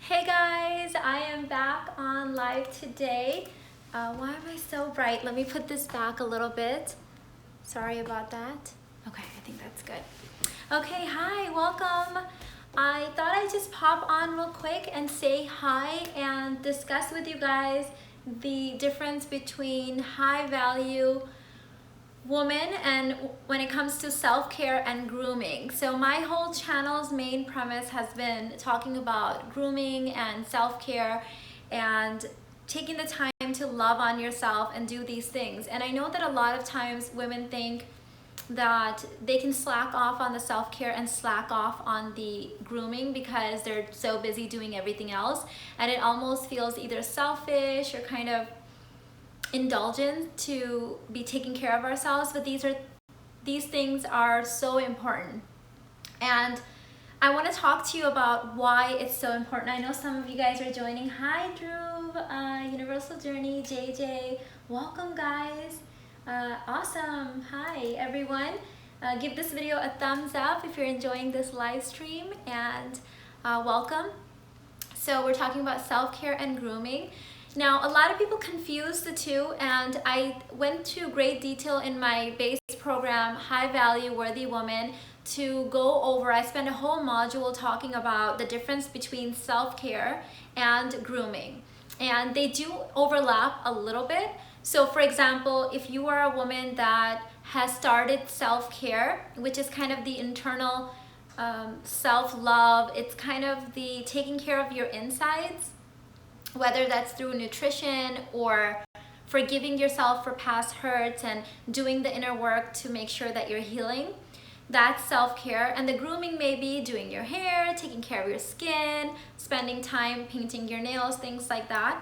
Hey guys, I am back on live today. Why am I so bright? Let me put this back a little bit. Sorry about that. Okay, I think that's good. Okay, hi, welcome. I thought I'd just pop on real quick and say hi and discuss with you guys the difference between high value woman and when it comes to self-care and grooming. So my whole channel's main premise has been talking about grooming and self-care and taking the time to love on yourself and do these things. And I know that a lot of times women think that they can slack off on the self-care and slack off on the grooming because they're so busy doing everything else, and it almost feels either selfish or kind of indulgent to be taking care of ourselves. But these things are so important, and I want to talk to you about why it's so important. I know some of you guys are joining. Hi Drew, Universal Journey, JJ, welcome guys. Awesome. Hi everyone. Give this video a thumbs up if you're enjoying this live stream, and welcome. So we're talking about self-care and grooming. Now, a lot of people confuse the two, and I went to great detail in my base program, High Value Worthy Woman, to go over. I spent a whole module talking about the difference between self-care and grooming, and they do overlap a little bit. So for example, if you are a woman that has started self-care, which is kind of the internal self-love, it's kind of the taking care of your insides, whether that's through nutrition or forgiving yourself for past hurts and doing the inner work to make sure that you're healing. That's self-care. And the grooming may be doing your hair, taking care of your skin, spending time painting your nails, things like that,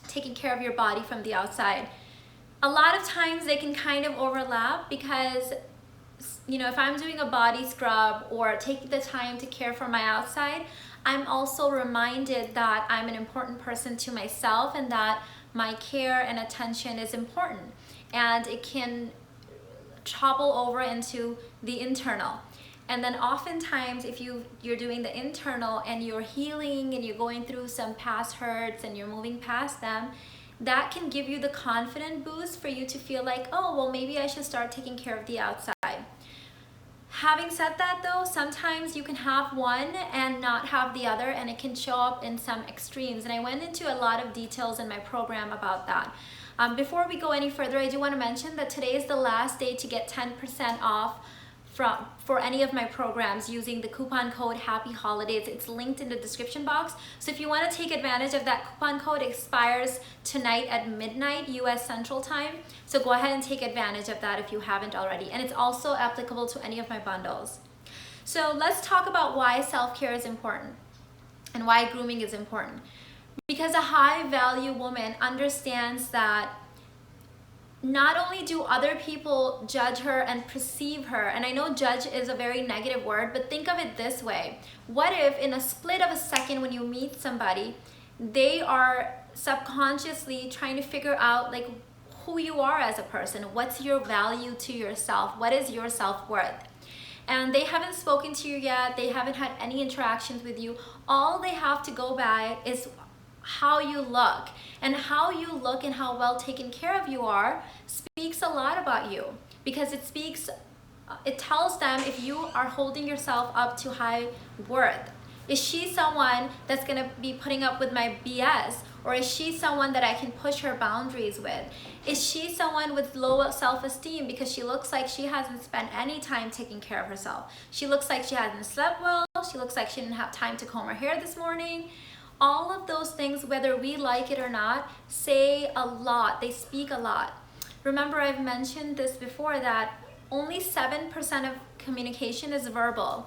taking care of your body from the outside. A lot of times they can kind of overlap because, if I'm doing a body scrub or taking the time to care for my outside, I'm also reminded that I'm an important person to myself and that my care and attention is important, and it can topple over into the internal. And then oftentimes if you're doing the internal and you're healing and you're going through some past hurts and you're moving past them, that can give you the confident boost for you to feel like, oh, well, maybe I should start taking care of the outside. Having said that though, sometimes you can have one and not have the other, and it can show up in some extremes. And I went into a lot of details in my program about that. Before we go any further, I do want to mention that today is the last day to get 10% off for any of my programs using the coupon code Happy Holidays. It's linked in the description box. So if you want to take advantage of that coupon code, it expires tonight at midnight US Central Time. So go ahead and take advantage of that if you haven't already. And it's also applicable to any of my bundles. So let's talk about why self-care is important and why grooming is important. Because a high value woman understands that not only do other people judge her and perceive her, and I know judge is a very negative word, but think of it this way. What if in a split of a second when you meet somebody, they are subconsciously trying to figure out like who you are as a person, what's your value to yourself, what is your self-worth? And they haven't spoken to you yet, they haven't had any interactions with you. All they have to go by is how you look, and how you look and how well taken care of you are speaks a lot about you, because it tells them if you are holding yourself up to high worth. Is she someone that's gonna be putting up with my BS, or is she someone that I can push her boundaries with? Is she someone with low self-esteem because she looks like she hasn't spent any time taking care of herself? She looks like she hasn't slept well, she looks like she didn't have time to comb her hair this morning. All of those things, whether we like it or not, say a lot. They speak a lot. Remember, I've mentioned this before, that only 7% of communication is verbal.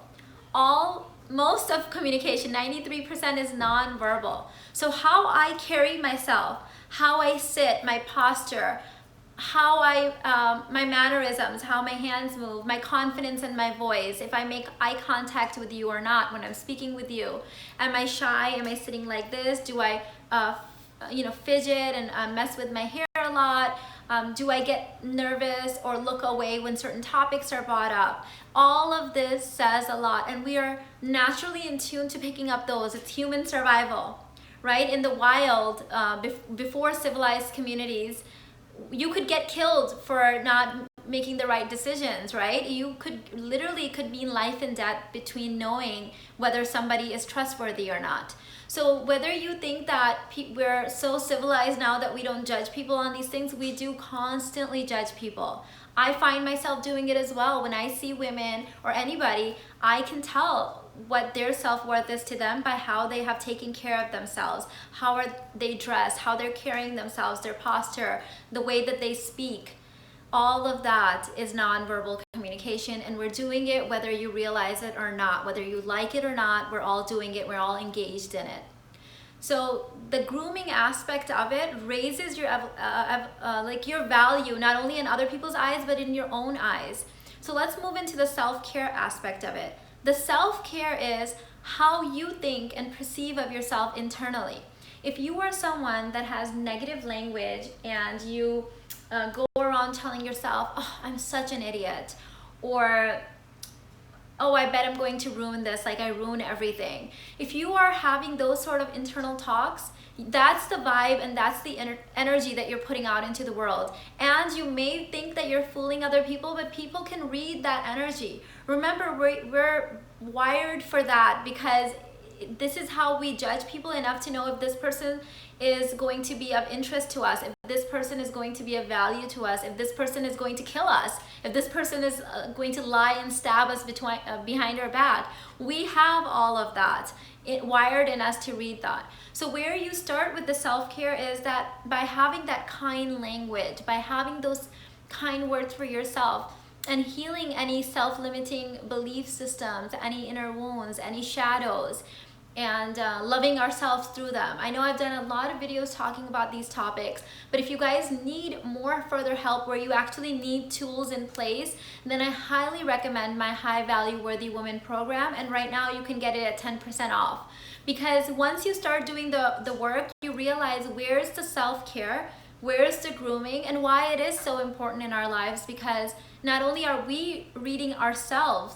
Most of communication, 93%, is non-verbal. So how I carry myself, how I sit, my posture, how my mannerisms, how my hands move, my confidence in my voice, if I make eye contact with you or not when I'm speaking with you. Am I shy? Am I sitting like this? Do I fidget and mess with my hair a lot? Do I get nervous or look away when certain topics are brought up? All of this says a lot, and we are naturally in tune to picking up those. It's human survival, right? In the wild, before civilized communities, you could get killed for not making the right decisions, right? You could literally could mean life and death between knowing whether somebody is trustworthy or not. So whether you think that we're so civilized now that we don't judge people on these things, we do constantly judge people. I find myself doing it as well. When I see women or anybody, I can tell what their self-worth is to them by how they have taken care of themselves, how are they dressed, how they're carrying themselves, their posture, the way that they speak. All of that is nonverbal communication, and we're doing it whether you realize it or not, whether you like it or not. We're all doing it, we're all engaged in it. So the grooming aspect of it raises your like your value, not only in other people's eyes, but in your own eyes. So let's move into the self-care aspect of it. The self-care is how you think and perceive of yourself internally. If you are someone that has negative language and you go around telling yourself, oh, I'm such an idiot, or oh, I bet I'm going to ruin this, like I ruin everything. If you are having those sort of internal talks, that's the vibe and that's the energy that you're putting out into the world. And you may think that you're fooling other people, but people can read that energy. Remember, we're wired for that, because this is how we judge people enough to know if this person is going to be of interest to us, if this person is going to be of value to us, if this person is going to kill us, if this person is going to lie and stab us behind our back. We have all of that wired in us to read that. So where you start with the self-care is that by having that kind language, by having those kind words for yourself, and healing any self-limiting belief systems, any inner wounds, any shadows, and loving ourselves through them. I know I've done a lot of videos talking about these topics, but if you guys need more further help where you actually need tools in place, then I highly recommend my High Value Worthy Woman program, and right now you can get it at 10% off. Because once you start doing the work, you realize where's the self-care, where's the grooming, and why it is so important in our lives, because not only are we reading ourselves.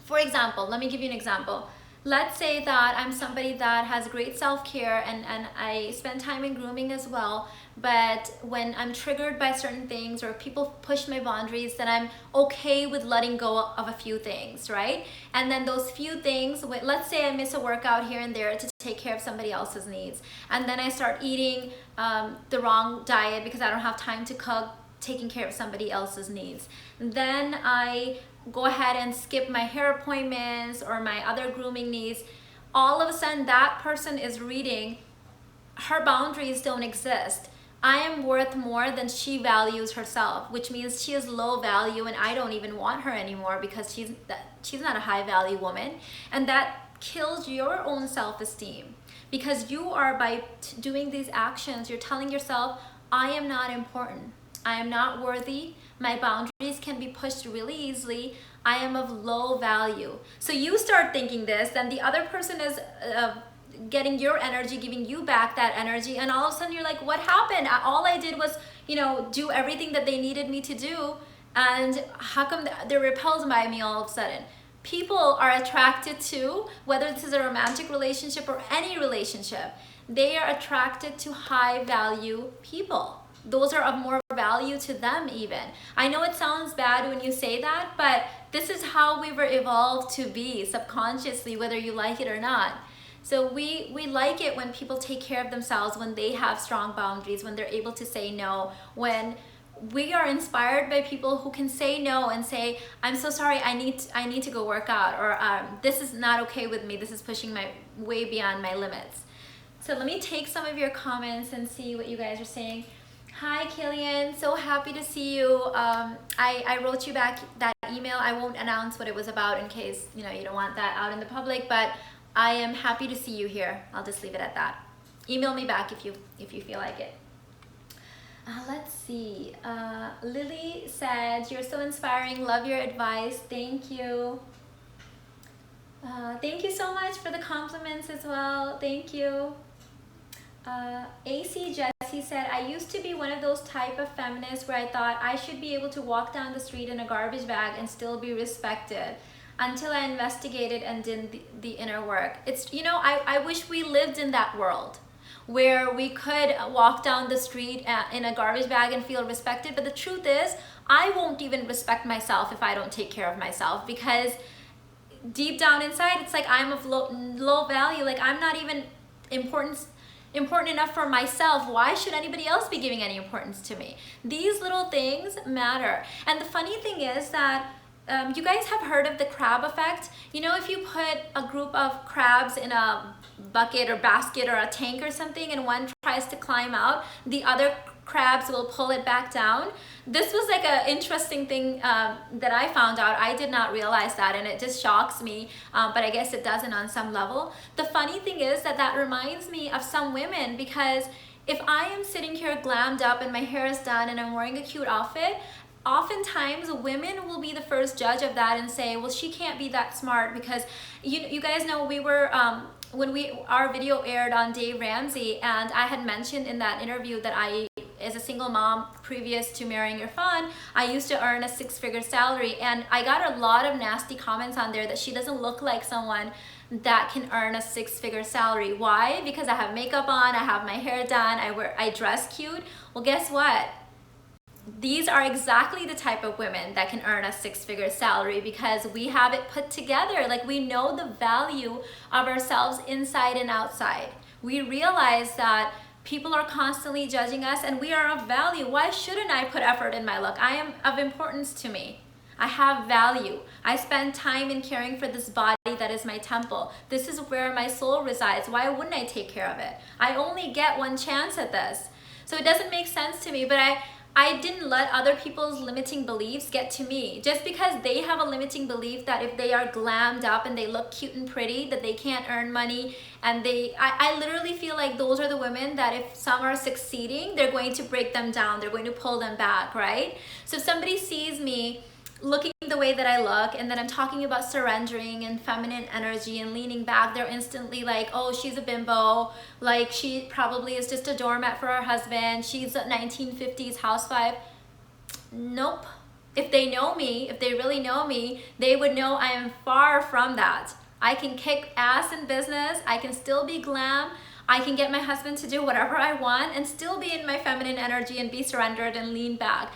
For example, let me give you an example. Let's say that I'm somebody that has great self-care and I spend time in grooming as well, but when I'm triggered by certain things or people push my boundaries, then I'm okay with letting go of a few things, right? And then those few things, let's say I miss a workout here and there to take care of somebody else's needs, and then I start eating the wrong diet because I don't have time to cook, taking care of somebody else's needs. Then I go ahead and skip my hair appointments or my other grooming needs. All of a sudden that person is reading, her boundaries don't exist. I am worth more than she values herself, which means she is low value and I don't even want her anymore because she's not a high value woman. And that kills your own self-esteem, because you are, by doing these actions, you're telling yourself, I am not important. I am not worthy. My boundaries can be pushed really easily. I am of low value. So you start thinking this, then the other person is getting your energy, giving you back that energy, and all of a sudden you're like, what happened? All I did was, do everything that they needed me to do, and how come they're repelled by me all of a sudden? People are attracted to, whether this is a romantic relationship or any relationship, they are attracted to high value people. Those are of more value to them even. I know it sounds bad when you say that, but this is how we were evolved to be subconsciously, whether you like it or not. So we like it when people take care of themselves, when they have strong boundaries, when they're able to say no, when we are inspired by people who can say no and say, I'm so sorry, I need to go work out, or this is not okay with me, this is pushing my way beyond my limits. So let me take some of your comments and see what you guys are saying. Hi Killian, so happy to see you. I wrote you back that email. I won't announce what it was about in case you don't want that out in the public, but I am happy to see you here. I'll just leave it at that. Email me back if you feel like it. Let's see. Lily said, you're so inspiring, love your advice. Thank you. Thank you so much for the compliments as well. Thank you. AC Jessica he said, I used to be one of those type of feminists where I thought I should be able to walk down the street in a garbage bag and still be respected, until I investigated and did the inner work. It's, you know, I wish we lived in that world where we could walk down the street in a garbage bag and feel respected. But the truth is, I won't even respect myself if I don't take care of myself, because deep down inside, it's like I'm of low value. Like, I'm not even important enough for myself. Why should anybody else be giving any importance to me? These little things matter. And the funny thing is that you guys have heard of the crab effect. You know, if you put a group of crabs in a bucket or basket or a tank or something, and one tries to climb out, the other crabs will pull it back down. This was like an interesting thing that I found out. I did not realize that, and it just shocks me, but I guess it doesn't on some level. The funny thing is that reminds me of some women, because if I am sitting here glammed up and my hair is done and I'm wearing a cute outfit, oftentimes women will be the first judge of that and say, well, she can't be that smart, because you guys know we were when our video aired on Dave Ramsey, and I had mentioned in that interview that I, as a single mom previous to marrying Irfan, I used to earn a 6-figure salary, and I got a lot of nasty comments on there that she doesn't look like someone that can earn a 6-figure salary. Why? Because I have makeup on, I have my hair done, I dress cute. Well, guess what? These are exactly the type of women that can earn a 6-figure salary, because we have it put together. Like, we know the value of ourselves inside and outside. We realize that people are constantly judging us, and we are of value. Why shouldn't I put effort in my look? I am of importance to me. I have value. I spend time in caring for this body that is my temple. This is where my soul resides. Why wouldn't I take care of it? I only get one chance at this. So it doesn't make sense to me, but I didn't let other people's limiting beliefs get to me. Just because they have a limiting belief that if they are glammed up and they look cute and pretty, that they can't earn money, and I literally feel like those are the women that if some are succeeding, they're going to break them down, they're going to pull them back, right? So if somebody sees me looking the way that I look, and then I'm talking about surrendering and feminine energy and leaning back, they're instantly like, oh, she's a bimbo, like she probably is just a doormat for her husband, she's a 1950s housewife. Nope. If they know me, if they really know me, they would know I am far from that. I can kick ass in business, I can still be glam, I can get my husband to do whatever I want and still be in my feminine energy and be surrendered and lean back.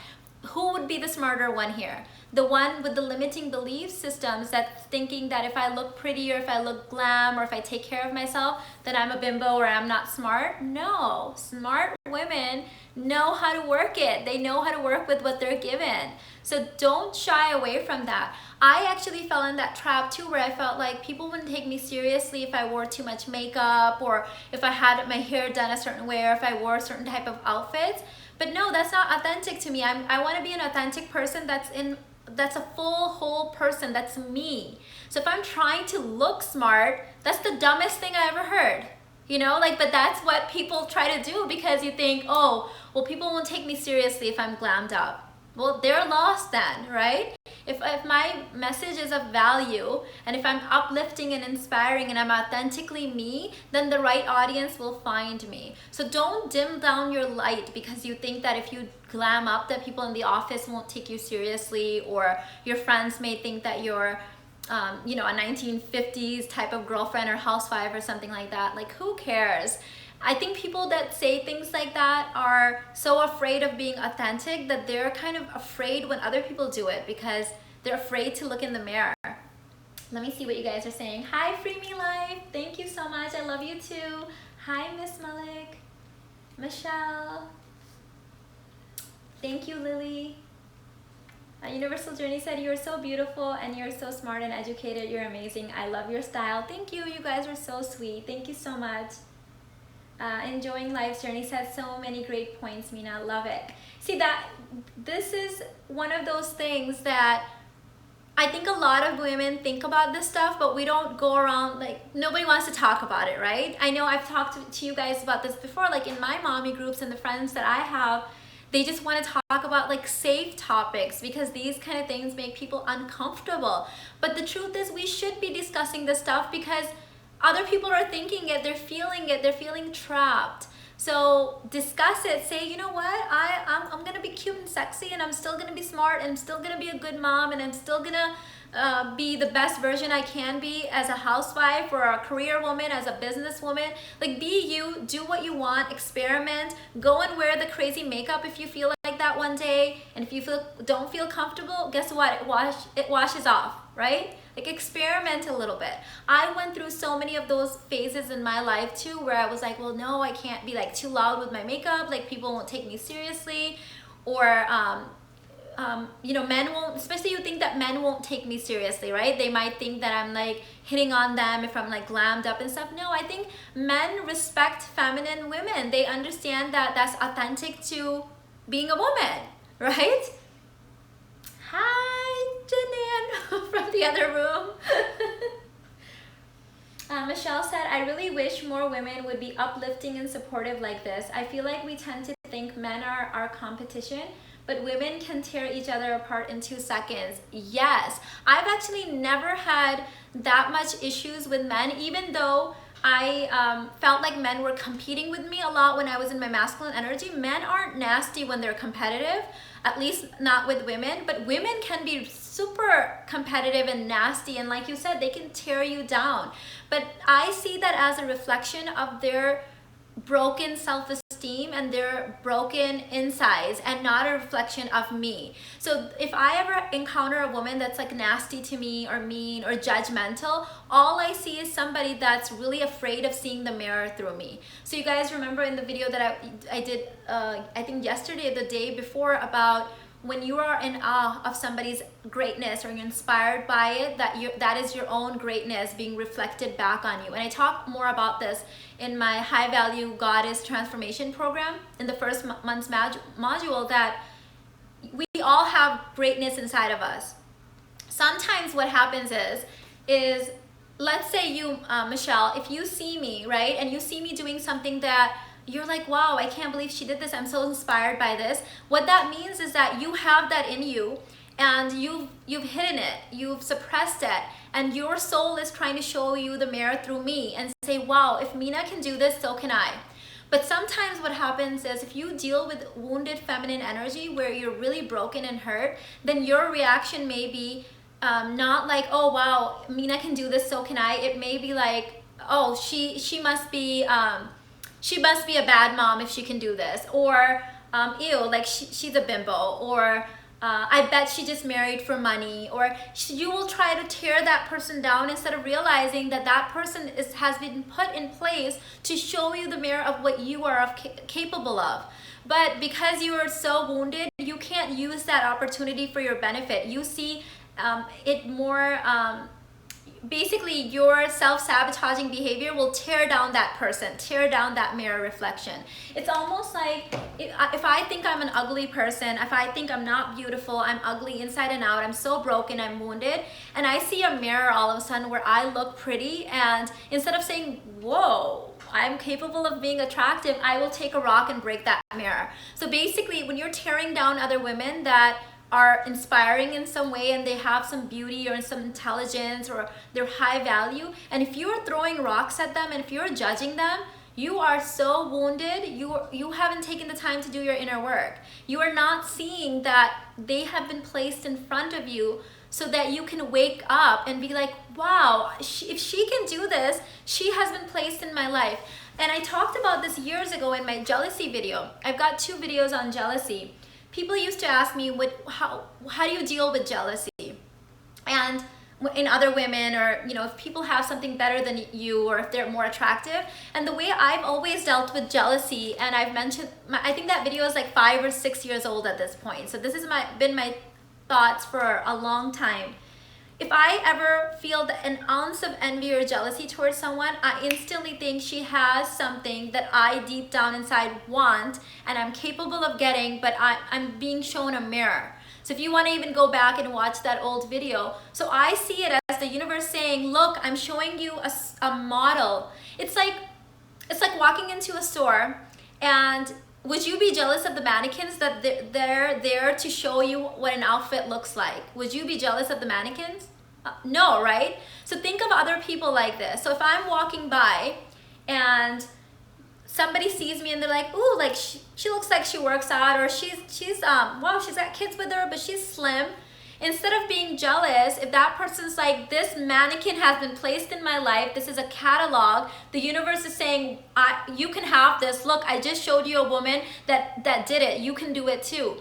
Who would be the smarter one here? The one with the limiting belief systems, that's thinking that if I look pretty, or if I look glam, or if I take care of myself, that I'm a bimbo or I'm not smart? No. Smart women know how to work it. They know how to work with what they're given. So don't shy away from that. I actually fell in that trap too, where I felt like people wouldn't take me seriously if I wore too much makeup, or if I had my hair done a certain way, or if I wore a certain type of outfits. But no, that's not authentic to me. I want to be an authentic person that's a full, whole person. That's me. So if I'm trying to look smart, that's the dumbest thing I ever heard. You know, like, but that's what people try to do, because you think, oh, well, people won't take me seriously if I'm glammed up. Well, they're lost then, right? If my message is of value, and if I'm uplifting and inspiring and I'm authentically me, then the right audience will find me. So don't dim down your light because you think that if you glam up, that people in the office won't take you seriously, or your friends may think that you're a 1950s type of girlfriend or housewife or something like that. Like, who cares? I think people that say things like that are so afraid of being authentic that they're kind of afraid when other people do it, because they're afraid to look in the mirror. Let me see what you guys are saying. Hi, Free Me Life. Thank you so much. I love you too. Hi, Miss Malik. Michelle. Thank you, Lily. Universal Journey said, you're so beautiful and you're so smart and educated. You're amazing. I love your style. Thank you. You guys are so sweet. Thank you so much. Enjoying Life's Journey said, so many great points, Mina. Love it. See, that this is one of those things that I think a lot of women think about this stuff, but we don't go around, like, nobody wants to talk about it, right? I know I've talked to you guys about this before, like in my mommy groups and the friends that I have, they just want to talk about like safe topics because these kind of things make people uncomfortable. But the truth is, we should be discussing this stuff because other people are thinking it, they're feeling trapped. So discuss it. Say, you know what? I'm gonna be cute and sexy, and I'm still gonna be smart, and I'm still gonna be a good mom, and I'm still gonna be the best version I can be as a housewife or a career woman, as a businesswoman. Like, be you, do what you want, experiment, go and wear the crazy makeup if you feel like that one day. And if you don't feel comfortable, guess what? It washes off, right? Like, experiment a little bit. I went through so many of those phases in my life too, where I was like, well, no, I can't be like too loud with my makeup, like people won't take me seriously, or you know, men won't, especially you think that men won't take me seriously, right? They might think that I'm like hitting on them if I'm like glammed up and stuff. No, I think men respect feminine women. They understand that that's authentic to being a woman, right? Hi, Janan from the other room. Michelle said, I really wish more women would be uplifting and supportive like this. I feel like we tend to think men are our competition, but women can tear each other apart in 2 seconds. Yes, I've actually never had that much issues with men, even though I felt like men were competing with me a lot when I was in my masculine energy. Men aren't nasty when they're competitive, at least not with women, but women can be super competitive and nasty, and like you said, they can tear you down. But I see that as a reflection of their broken self-esteem and their broken insides, and not a reflection of me. So if I ever encounter a woman that's like nasty to me or mean or judgmental, all I see is somebody that's really afraid of seeing the mirror through me. So you guys remember in the video that I did I think yesterday or the day before, about when you are in awe of somebody's greatness or you're inspired by it, that is your own greatness being reflected back on you. And I talk more about this in my High Value Goddess Transformation Program in the first month's module, that we all have greatness inside of us. Sometimes what happens is let's say you, Michelle, if you see me, right, and you see me doing something that you're like, wow, I can't believe she did this, I'm so inspired by this. What that means is that you have that in you, and you've hidden it, you've suppressed it, and your soul is trying to show you the mirror through me and say, wow, if Mina can do this, so can I. But sometimes what happens is, if you deal with wounded feminine energy where you're really broken and hurt, then your reaction may be not like, oh wow, Mina can do this, so can I. It may be like, oh, she must be a bad mom if she can do this, or ew, like she's a bimbo, or I bet she just married for money, or you will try to tear that person down instead of realizing that that person has been put in place to show you the mirror of what you are capable of. But because you are so wounded, you can't use that opportunity for your benefit. You see it more, basically your self-sabotaging behavior will tear down that person, tear down that mirror reflection. It's almost like if I think I'm an ugly person, if I think I'm not beautiful, I'm ugly inside and out, I'm so broken, I'm wounded, and I see a mirror all of a sudden where I look pretty, and instead of saying, whoa, I'm capable of being attractive, I will take a rock and break that mirror. So basically, when you're tearing down other women that are inspiring in some way, and they have some beauty or some intelligence, or they're high value, and if you're throwing rocks at them and if you're judging them, you are so wounded. You haven't taken the time to do your inner work. You are not seeing that they have been placed in front of you so that you can wake up and be like, wow, if she can do this, she has been placed in my life. And I talked about this years ago in my jealousy video. I've got 2 videos on jealousy. People used to ask me, how do you deal with jealousy? And in other women, or if people have something better than you, or if they're more attractive. And the way I've always dealt with jealousy, and I've mentioned, I think that video is like 5 or 6 years old at this point. So this has been my thoughts for a long time. If I ever feel an ounce of envy or jealousy towards someone, I instantly think she has something that I deep down inside want and I'm capable of getting, but I'm being shown a mirror. So if you want to even go back and watch that old video, so I see it as the universe saying, look, I'm showing you a model. It's like walking into a store, and would you be jealous of the mannequins that they're there to show you what an outfit looks like? Would you be jealous of the mannequins? No, right? So think of other people like this. So if I'm walking by and somebody sees me and they're like, ooh, like she looks like she works out, or she's wow, she's got kids with her, but she's slim. Instead of being jealous, if that person's like, this mannequin has been placed in my life, this is a catalog, the universe is saying, you can have this. Look, I just showed you a woman that did it. You can do it too.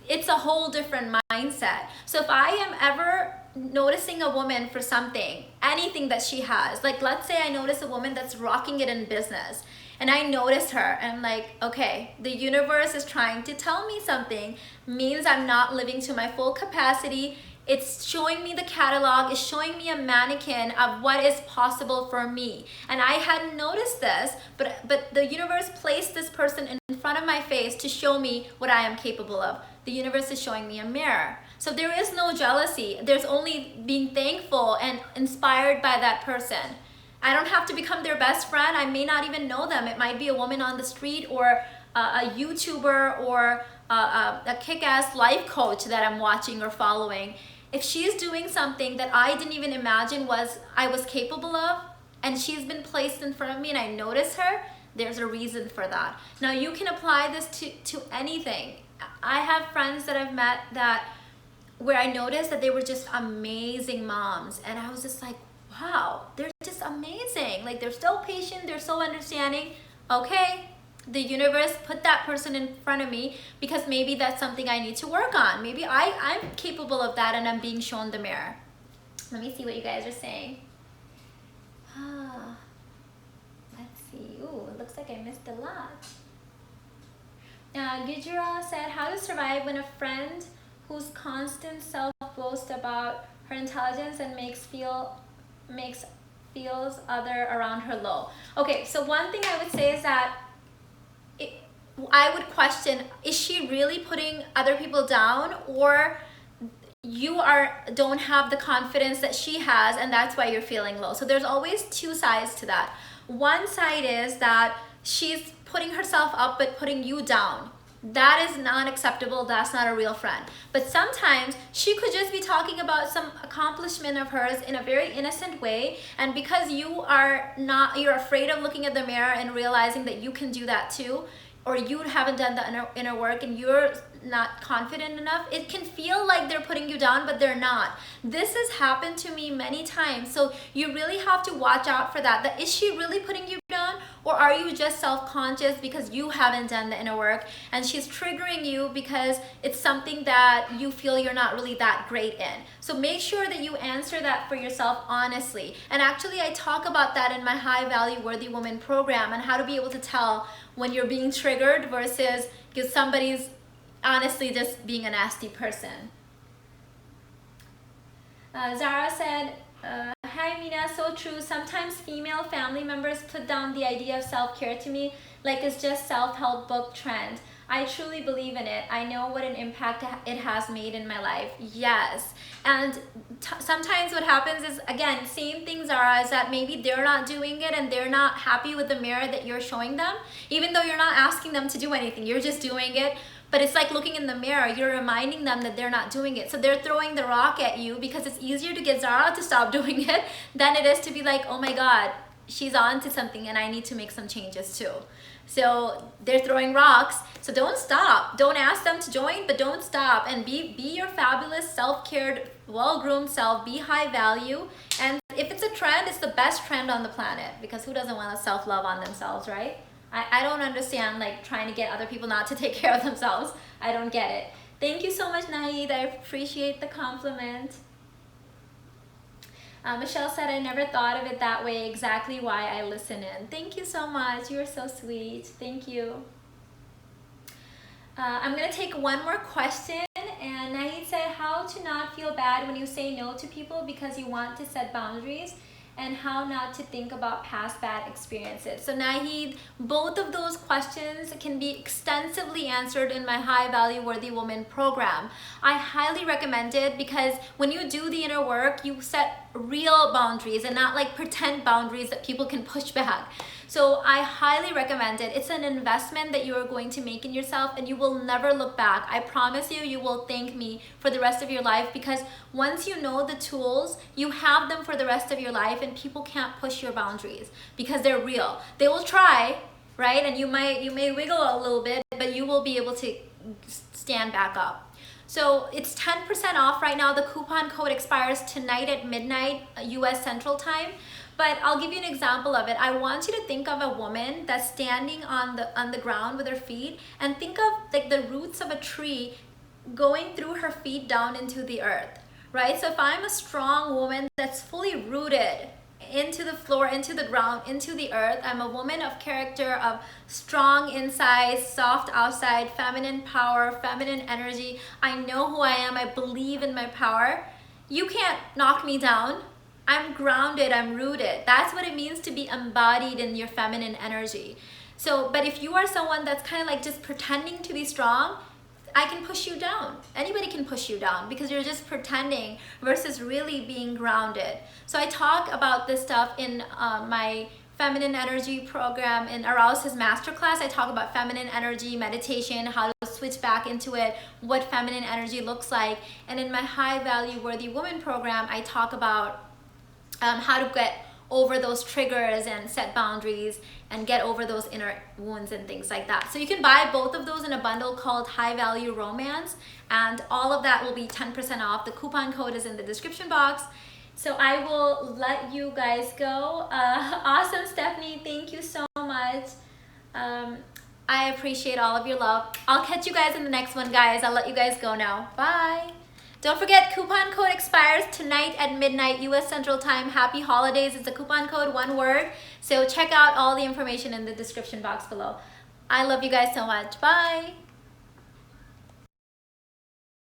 It's a whole different mindset. So if I am ever noticing a woman for something, anything that she has, like let's say I notice a woman that's rocking it in business, and I notice her and I'm like, okay, the universe is trying to tell me something, means I'm not living to my full capacity. It's showing me the catalog, it's showing me a mannequin of what is possible for me. And I hadn't noticed this, but the universe placed this person in front of my face to show me what I am capable of. The universe is showing me a mirror. So there is no jealousy. There's only being thankful and inspired by that person. I don't have to become their best friend. I may not even know them. It might be a woman on the street, or a YouTuber, or a kick-ass life coach that I'm watching or following. If she's doing something that I didn't even imagine I was capable of, and she's been placed in front of me and I notice her, there's a reason for that. Now you can apply this to anything. I have friends that I've met where I noticed that they were just amazing moms, and I was just like, wow, they're just amazing. Like, they're so patient, they're so understanding. Okay, the universe put that person in front of me because maybe that's something I need to work on. Maybe I'm capable of that and I'm being shown the mirror. Let me see what you guys are saying. Let's see. Ooh, it looks like I missed a lot. Gujira said, how to survive when a friend whose constant self-boast about her intelligence and feels other around her low. Okay, so one thing I would say is that I would question, is she really putting other people down, or you don't have the confidence that she has and that's why you're feeling low? So there's always two sides to that. One side is that she's putting herself up but putting you down. That is not acceptable. That's not a real friend. But sometimes she could just be talking about some accomplishment of hers in a very innocent way, and because you're afraid of looking at the mirror and realizing that you can do that too, or you haven't done the inner work and you're not confident enough, it can feel like they're putting you down, but they're not. This has happened to me many times. So you really have to watch out for that. Is she really putting you down, or are you just self-conscious because you haven't done the inner work and she's triggering you because it's something that you feel you're not really that great in? So make sure that you answer that for yourself honestly. And actually I talk about that in my High Value Worthy Woman program, and how to be able to tell when you're being triggered versus because somebody's honestly just being a nasty person. Zara said, hi Mina, so true. Sometimes female family members put down the idea of self-care to me like it's just self-help book trend. I truly believe in it. I know what an impact it has made in my life. Yes. And sometimes what happens is, again, same thing, Zara, is that maybe they're not doing it and they're not happy with the mirror that you're showing them, even though you're not asking them to do anything. You're just doing it. But it's like looking in the mirror, you're reminding them that they're not doing it. So they're throwing the rock at you because it's easier to get Zara to stop doing it than it is to be like, oh my God, she's on to something and I need to make some changes too. So they're throwing rocks. So don't stop. Don't ask them to join, but don't stop. And be your fabulous, self-cared, well-groomed self. Be high value. And if it's a trend, it's the best trend on the planet, because who doesn't want to self-love on themselves, right? I don't understand like trying to get other people not to take care of themselves. I don't get it. Thank you so much, Naeed. I appreciate the compliment. Michelle said, I never thought of it that way. Exactly why I listen in. Thank you so much. You are so sweet. Thank you. I'm going to take one more question. And Naeed said, how to not feel bad when you say no to people because you want to set boundaries, and how not to think about past bad experiences. So Naeed, both of those questions can be extensively answered in my High Value Worthy Woman program. I highly recommend it because when you do the inner work, you set real boundaries and not like pretend boundaries that people can push back. So I highly recommend it. It's an investment that you are going to make in yourself, and you will never look back. I promise you, you will thank me for the rest of your life, because once you know the tools, you have them for the rest of your life, and people can't push your boundaries because they're real. They will try, right? And you may wiggle a little bit, but you will be able to stand back up. So it's 10% off right now. The coupon code expires tonight at midnight US Central Time. But I'll give you an example of it. I want you to think of a woman that's standing on the ground with her feet, and think of like the roots of a tree going through her feet down into the earth, right? So if I'm a strong woman that's fully rooted into the floor, into the ground, into the earth, I'm a woman of character, of strong inside, soft outside, feminine power, feminine energy. I know who I am. I believe in my power. You can't knock me down. I'm grounded, I'm rooted. That's what it means to be embodied in your feminine energy. So, but if you are someone that's kind of like just pretending to be strong, I can push you down. Anybody can push you down because you're just pretending versus really being grounded. So I talk about this stuff in my feminine energy program in Arouse His Masterclass. I talk about feminine energy, meditation, how to switch back into it, what feminine energy looks like. And in my High Value Worthy Woman program, I talk about how to get over those triggers and set boundaries and get over those inner wounds and things like that. So you can buy both of those in a bundle called High Value Romance, and all of that will be 10% off. The coupon code is in the description box. So I will let you guys go. Awesome, Stephanie, thank you so much. I appreciate all of your love. I'll catch you guys in the next one, guys. I'll let you guys go now. Bye. Don't forget, coupon code expires tonight at midnight US Central Time. Happy holidays. It's a coupon code, one word. So check out all the information in the description box below. I love you guys so much. Bye.